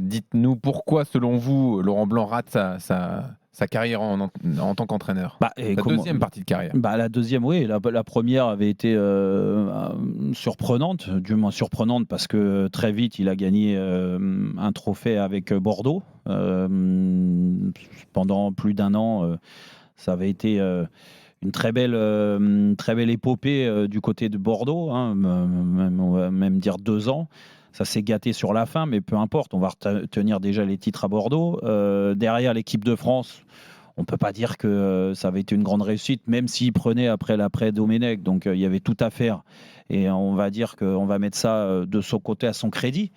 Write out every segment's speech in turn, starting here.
Dites-nous pourquoi, selon vous, Laurent Blanc rate sa carrière en tant qu'entraîneur. Sa deuxième partie de carrière. La deuxième, oui. La première avait été surprenante, du moins surprenante parce que très vite, il a gagné un trophée avec Bordeaux. Pendant plus d'un an, ça avait été une très belle épopée du côté de Bordeaux, hein, on va même dire 2 ans. Ça s'est gâté sur la fin, mais peu importe, on va retenir déjà les titres à Bordeaux. Derrière l'équipe de France, on ne peut pas dire que ça avait été une grande réussite, même s'il prenait après l'après-Domenech, donc il y avait tout à faire. Et on va dire qu'on va mettre ça de son côté à son crédit.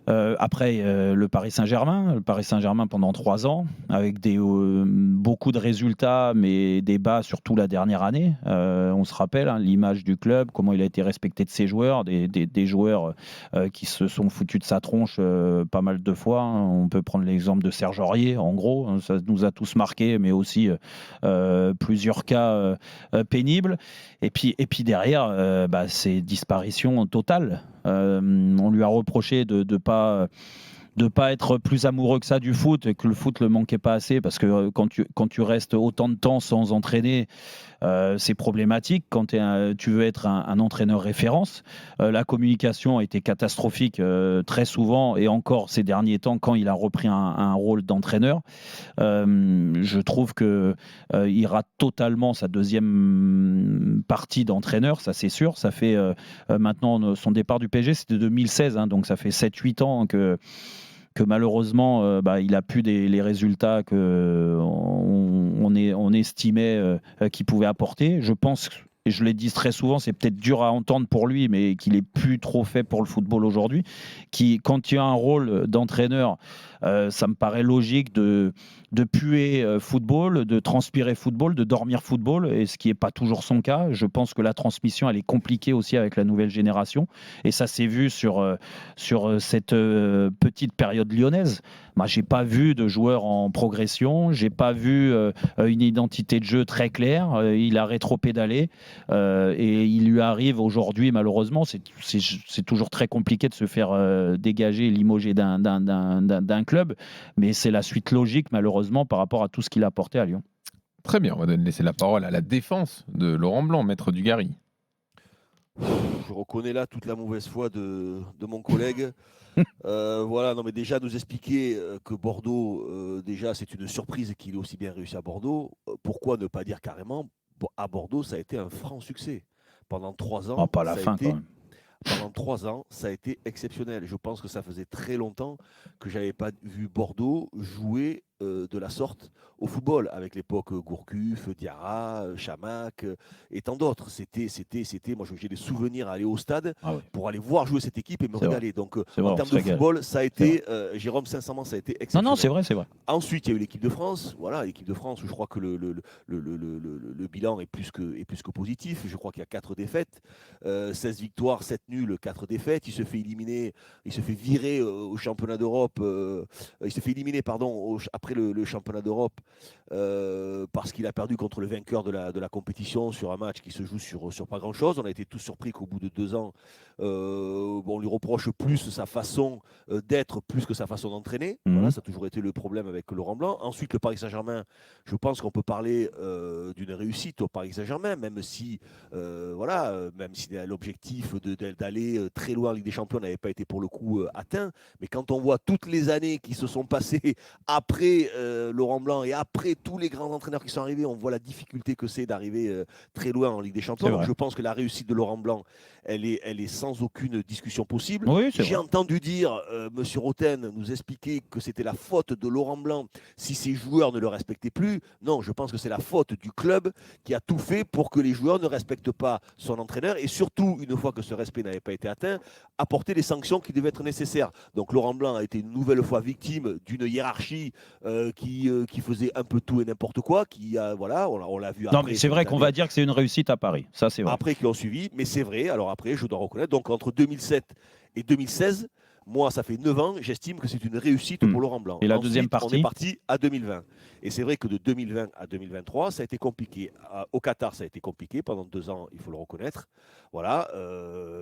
Après, le Paris Saint-Germain pendant 3 ans, avec beaucoup de résultats, mais des bas surtout la dernière année. On se rappelle l'image du club, comment il a été respecté de ses joueurs, des joueurs qui se sont foutus de sa tronche pas mal de fois. On peut prendre l'exemple de Serge Aurier, en gros, ça nous a tous marqués, mais aussi plusieurs cas pénibles. Et puis derrière, c'est disparition totale. On lui a reproché de pas être plus amoureux que ça du foot, et que le foot ne le manquait pas assez, parce que quand tu restes autant de temps sans entraîner, c'est problématique quand tu veux être un entraîneur référence. La communication a été catastrophique très souvent, et encore ces derniers temps quand il a repris un rôle d'entraîneur. Je trouve qu'il rate totalement sa deuxième partie d'entraîneur, ça c'est sûr. Ça fait maintenant son départ du PSG, c'était 2016, donc ça fait 7-8 ans que malheureusement, il a plus les résultats qu'on estimait qu'il pouvait apporter. Je pense, et je l'ai dit très souvent, c'est peut-être dur à entendre pour lui, mais qu'il est plus trop fait pour le football aujourd'hui. Quand tu as un rôle d'entraîneur, ça me paraît logique de puer football, de transpirer football, de dormir football, et ce qui n'est pas toujours son cas. Je pense que la transmission, elle est compliquée aussi avec la nouvelle génération, et ça s'est vu sur cette petite période lyonnaise. Moi, j'ai pas vu de joueur en progression, j'ai pas vu une identité de jeu très claire. Il a rétro-pédalé, et il lui arrive aujourd'hui, malheureusement, c'est toujours très compliqué de se faire dégager, limoger d'un club, mais c'est la suite logique, malheureusement, par rapport à tout ce qu'il a apporté à Lyon. Très bien, on va laisser la parole à la défense de Laurent Blanc, maître Dugarry. Je reconnais là toute la mauvaise foi de mon collègue. Voilà, non mais déjà nous expliquer que Bordeaux, déjà c'est une surprise qu'il ait aussi bien réussi à Bordeaux. Pourquoi ne pas dire carrément, à Bordeaux ça a été un franc succès. Pendant 3 ans, Pas à la fin, quand même. Pendant 3 ans, ça a été exceptionnel. Je pense que ça faisait très longtemps que je n'avais pas vu Bordeaux jouer de la sorte au football, avec l'époque Gourcuff, Diarra, Chamac et tant d'autres. Moi, j'ai des souvenirs à aller au stade pour aller voir jouer cette équipe et me régaler. Donc, en termes de football, ça a été, Jérôme, sincèrement, ça a été exceptionnel. Non, c'est vrai. Ensuite, il y a eu l'équipe de France. Voilà, l'équipe de France, où je crois que le bilan est plus que positif. Je crois qu'il y a 4 défaites, 16 victoires, 7 nuls, 4 défaites. Il se fait virer au championnat d'Europe. Il se fait éliminer, pardon, après le championnat d'Europe parce qu'il a perdu contre le vainqueur de la compétition sur un match qui se joue sur pas grand-chose. On a été tous surpris qu'au bout de 2 ans, on lui reproche plus sa façon d'être plus que sa façon d'entraîner. Voilà, ça a toujours été le problème avec Laurent Blanc. Ensuite, le Paris Saint-Germain, je pense qu'on peut parler d'une réussite au Paris Saint-Germain, même si l'objectif d'aller très loin en Ligue des Champions n'avait pas été pour le coup atteint. Mais quand on voit toutes les années qui se sont passées après Laurent Blanc et après tous les grands entraîneurs qui sont arrivés, on voit la difficulté que c'est d'arriver très loin en Ligue des Champions. Donc, je pense que la réussite de Laurent Blanc, elle est sans aucune discussion possible. J'ai entendu dire M. Roten nous expliquer que c'était la faute de Laurent Blanc si ses joueurs ne le respectaient plus. Non, je pense que c'est la faute du club qui a tout fait pour que les joueurs ne respectent pas son entraîneur, et surtout, une fois que ce respect n'avait pas été atteint, apporter les sanctions qui devaient être nécessaires. Donc Laurent Blanc a été une nouvelle fois victime d'une hiérarchie qui faisait un peu tout et n'importe quoi, on l'a vu après. Non, mais c'est vrai qu'on va dire que c'est une réussite à Paris, ça c'est vrai. Après qui l'ont suivi, mais c'est vrai, alors après, je dois reconnaître, donc entre 2007 et 2016, moi, ça fait 9 ans, j'estime que c'est une réussite pour Laurent Blanc. Et la deuxième partie, on est parti à 2020. Et c'est vrai que de 2020 à 2023, ça a été compliqué. Au Qatar, ça a été compliqué pendant 2 ans, il faut le reconnaître. Voilà,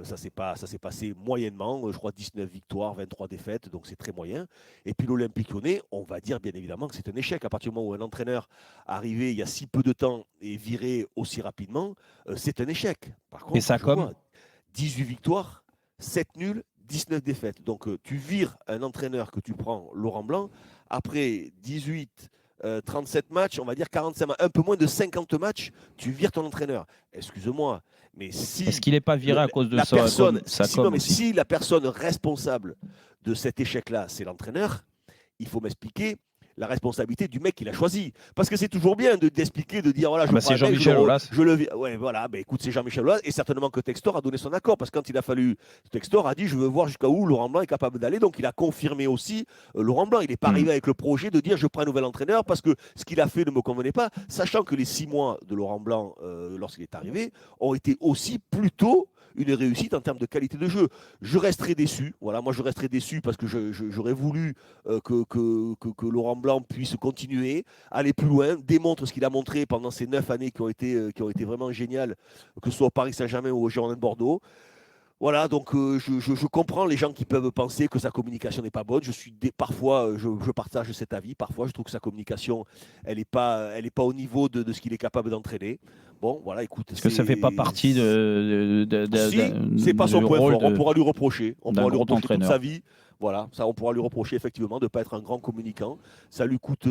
ça s'est passé moyennement. Je crois 19 victoires, 23 défaites, donc c'est très moyen. Et puis l'Olympique Lyonnais, on va dire bien évidemment que c'est un échec. À partir du moment où un entraîneur arrivé il y a si peu de temps et viré aussi rapidement, c'est un échec. Par contre, et ça comme 18 victoires, 7 nuls, 19 défaites. Donc tu vires un entraîneur que tu prends, Laurent Blanc, après 18, 37 matchs, on va dire 45 matchs, un peu moins de 50 matchs, tu vires ton entraîneur. Excuse-moi, mais si... Est-ce qu'il n'est pas viré à cause de ça si la personne responsable de cet échec-là, c'est l'entraîneur, il faut m'expliquer la responsabilité du mec qu'il a choisi. Parce que c'est toujours bien d'expliquer, de dire voilà, c'est Jean-Michel Aulas. Ouais, voilà, écoute, c'est Jean-Michel Aulas, et certainement que Textor a donné son accord, parce que quand il a fallu, Textor a dit je veux voir jusqu'à où Laurent Blanc est capable d'aller, donc il a confirmé aussi Laurent Blanc. Il n'est pas arrivé avec le projet de dire je prends un nouvel entraîneur parce que ce qu'il a fait ne me convenait pas, sachant que les 6 mois de Laurent Blanc, lorsqu'il est arrivé, ont été aussi plutôt une réussite en termes de qualité de jeu. Je resterai déçu. Voilà, moi je resterai déçu parce que j'aurais voulu que Laurent Blanc puisse continuer, aller plus loin, démontre ce qu'il a montré pendant ces 9 années qui ont été vraiment géniales, que ce soit au Paris Saint-Germain ou au Girondins de Bordeaux. Voilà, donc je comprends les gens qui peuvent penser que sa communication n'est pas bonne. Parfois, je partage cet avis. Parfois, je trouve que sa communication, elle n'est pas au niveau de ce qu'il est capable d'entraîner. Bon, voilà, écoute. Est-ce que ça ne fait pas partie Si, c'est pas son point fort. On pourra lui reprocher. On pourra lui reprocher toute sa vie. Voilà, ça, on pourra lui reprocher effectivement de ne pas être un grand communicant. Ça lui coûte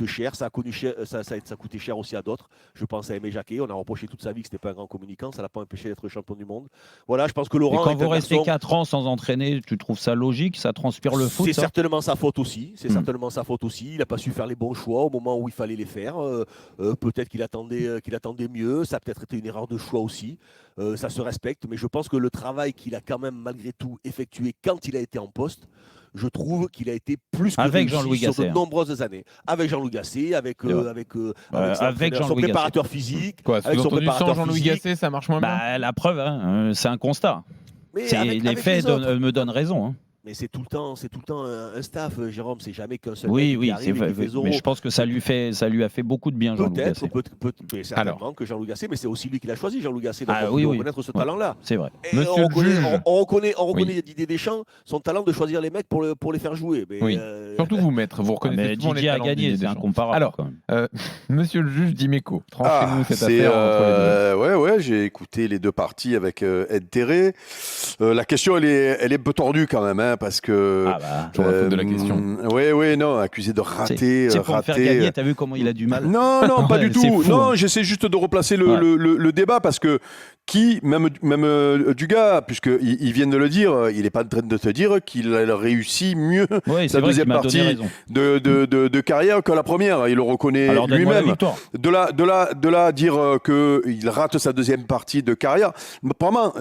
cher. Ça a coûté cher aussi à d'autres. Je pense à Aimé Jacquet. On a reproché toute sa vie que ce n'était pas un grand communicant. Ça ne l'a pas empêché d'être champion du monde. Voilà, je pense que Laurent. Et quand vous restez 4 ans sans entraîner, tu trouves ça logique? Ça transpire le foot? C'est certainement sa faute aussi. C'est certainement sa faute aussi. Il n'a pas su faire les bons choix au moment où il fallait les faire. Peut-être qu'il attendait mieux. Ça a peut-être été une erreur de choix aussi. Ça se respecte, mais je pense que le travail qu'il a quand même malgré tout effectué quand il a été en poste, je trouve qu'il a été plus que avec réussi Jean-Louis Gasset, sur de nombreuses années. Avec Jean-Louis Gasset, avec son préparateur physique. Quoi, avec son préparateur sans Jean-Louis Gasset, ça marche moins bien. La preuve, c'est un constat. Mais les faits me donnent raison. Hein. Mais c'est tout le temps un staff, Jérôme. C'est jamais qu'un seul. Oui, c'est vrai. Mais je pense que ça lui a fait beaucoup de bien, Jean-Louis Gasset. Peut-être, certainement que Jean-Louis Gasset, mais c'est aussi lui qui l'a choisi, Jean-Louis Gasset. Donc on peut reconnaître ce talent-là. C'est vrai. On reconnaît Didier Deschamps, son talent de choisir les mecs pour les faire jouer. Mais oui. Surtout vous, maître. Vous reconnaissez souvent Didier les a gagné, c'est incomparable. Alors, monsieur le juge Dimeco, tranchez-nous cette affaire entre les deux. Ouais, j'ai écouté les deux parties avec intérêt. La question, elle est un peu tordue quand même, hein, parce que. Sur la faute de la question. Oui, non, accusé de rater. C'est pour me faire gagner, t'as vu comment il a du mal? Non, pas du tout. Fou, non, j'essaie juste de replacer le débat parce que même Dugas, puisqu'ils viennent de le dire, il n'est pas en train de te dire qu'il a réussi mieux sa deuxième partie de carrière que la première. Il le reconnaît lui-même. De là dire qu'il rate sa deuxième partie de carrière. Vraiment,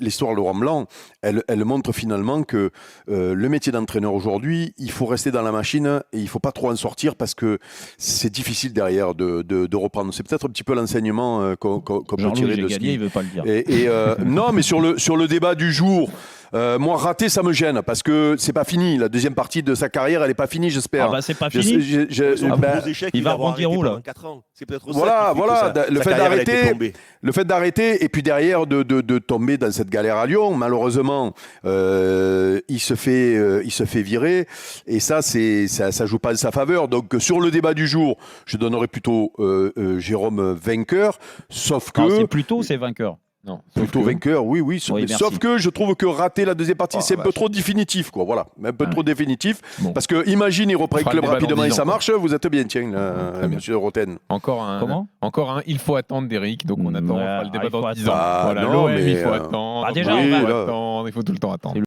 l'histoire de Laurent Blanc, elle montre finalement que le métier d'entraîneur aujourd'hui, il faut rester dans la machine et il ne faut pas trop en sortir parce que c'est difficile derrière de reprendre. C'est peut-être un petit peu l'enseignement qu'on peut tirer de ce il ne veut pas le dire. Non, mais sur le débat du jour, moi, rater, ça me gêne parce que c'est pas fini. La deuxième partie de sa carrière, elle n'est pas finie, j'espère. C'est pas fini. Il va rebondir où là? C'est peut-être ça. Voilà. Le fait d'arrêter et puis derrière de tomber dans cette galère à Lyon. Malheureusement, il se fait virer et ça joue pas en sa faveur. Donc sur le débat du jour, je donnerais plutôt Jérôme vainqueur, sauf que c'est plutôt c'est vainqueur. Non, plutôt vainqueur, oui. Sauf que je trouve que rater la deuxième partie, c'est un peu trop définitif, quoi. Voilà, un peu trop définitif. Bon. Parce que imagine, il reprend le club rapidement et ça marche. Vous êtes bien, tiens, monsieur Roten. Encore un. Il faut attendre d'Eric, donc on attend. On fera le débat dans 10 ans. Voilà, l'OM, il faut attendre. Déjà, on va attendre. Il faut tout le temps attendre.